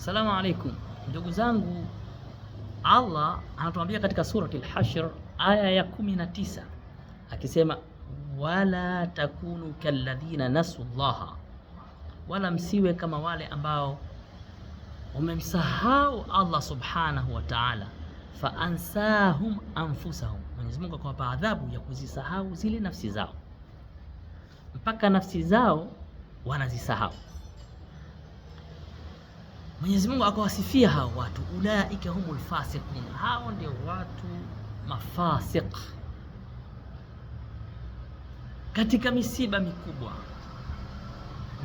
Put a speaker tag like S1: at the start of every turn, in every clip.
S1: Assalamu alaikum ndugu zangu, Allah anatuambia katika surati al-Hashr aya ya 19 akisema, wala takunu kalladhina nasu llaha, wala msiwe kama wale ambao wamemsahau Allah subhanahu wa ta'ala, fa ansahum anfusahum, Mwenyezi Mungu akawapa adhabu ya kuzisahau zile nafsi zao, mpaka nafsi zao wanazisahau. Mwenyezi Mungu akawasifia hao watu, ulaika humul fasiqun, hao ndio watu mafasiq. Katika misiba mikubwa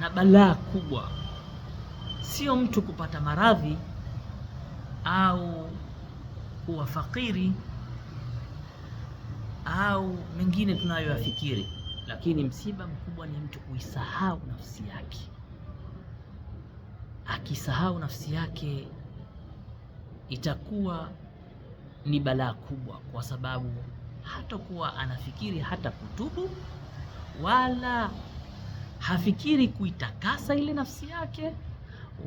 S1: na balaa kubwa, sio mtu kupata maradhi au kuwa fakiri au mengine tunayoyafikiri, lakini msiba mkubwa ni mtu kuisahau nafsi yake. Akisahau nafsi yake itakuwa ni balaa kubwa, kwa sababu hatakuwa anafikiri hata kutubu, wala hafikiri kuitakasa ile nafsi yake,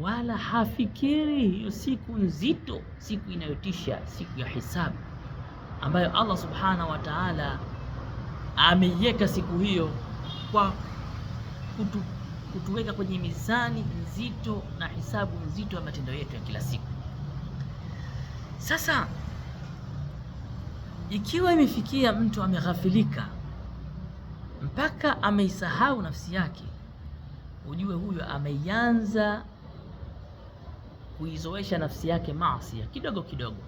S1: wala hafikiri hiyo siku nzito, siku inayotisha, siku ya hisabu ambayo Allah subhanahu wa ta'ala ameiweka siku hiyo kwa kutuweka kwenye mizani nzito na hisabu nzito ya matendo yetu ya kila siku. Sasa ikiwa imefikia mtu ameghafilika mpaka ameisahau nafsi yake, ujue huyo ameianza kuizoesha nafsi yake maasi kidogo kidogo,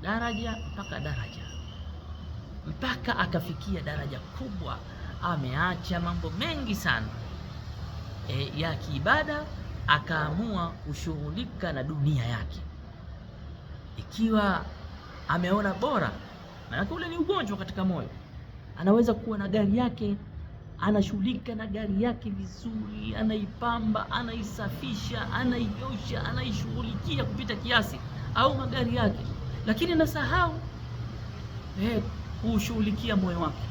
S1: daraja mpaka daraja, mpaka akafikia daraja kubwa. Ameacha mambo mengi sana ya kiibada, akaamua kushughulika na dunia yake. Ikiwa ameona bora, maana ule ni ugonjwa katika moyo, anaweza kuwa na gari yake, anashughulika na gari yake vizuri, anaipamba, anaisafisha, anaiosha, anaishughulikia kupita kiasi, au magari yake, lakini anasahau kushughulikia moyo wake.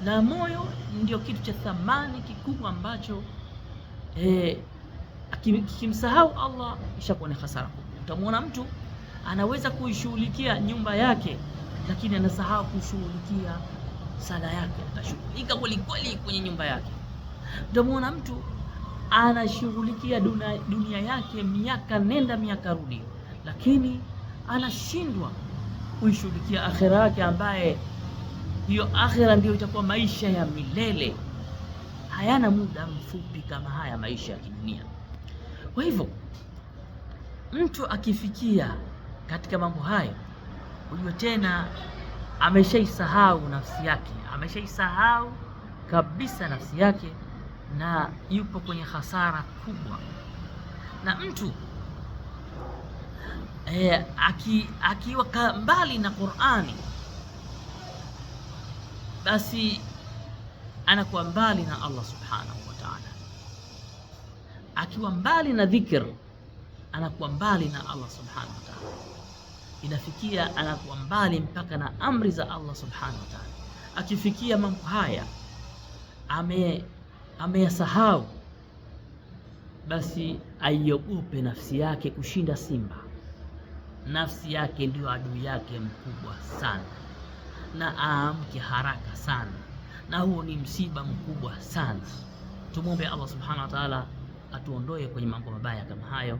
S1: Na moyo ndio kitu cha thamani kikubwa ambacho akimsahau Allah ishakuwa ni hasara kubwa. Utamwona mtu anaweza kuishughulikia nyumba yake, lakini anasahau kushughulikia sala yake, atashughulika kweli kweli kwenye nyumba yake. Utamwona mtu anashughulikia dunia yake miaka nenda miaka rudi, lakini anashindwa kuishughulikia akhira yake, ambaye hiyo akhira ndio itakuwa maisha ya milele, hayana muda mfupi kama haya maisha ya kidunia. Kwa hivyo mtu akifikia katika mambo hayo, ujue tena ameshaisahau nafsi yake, ameshaisahau kabisa nafsi yake, na yupo kwenye hasara kubwa. Na mtu akiwa mbali na Qur'ani, basi anakuwa mbali na Allah subhanahu wa ta'ala. Akiwa mbali na dhikr, anakuwa mbali na Allah subhanahu wa ta'ala. Inafikia anakuwa mbali mpaka na amri za Allah subhanahu wa ta'ala. Akifikia mambo haya ameyasahau, basi aiogope nafsi yake kushinda simba. Nafsi yake ndio adui yake mkubwa sana, na aamke haraka sana, na huo ni msiba mkubwa sana. Tumwombe Allah subhanahu wa ta'ala atuondoe kwenye mambo mabaya kama hayo.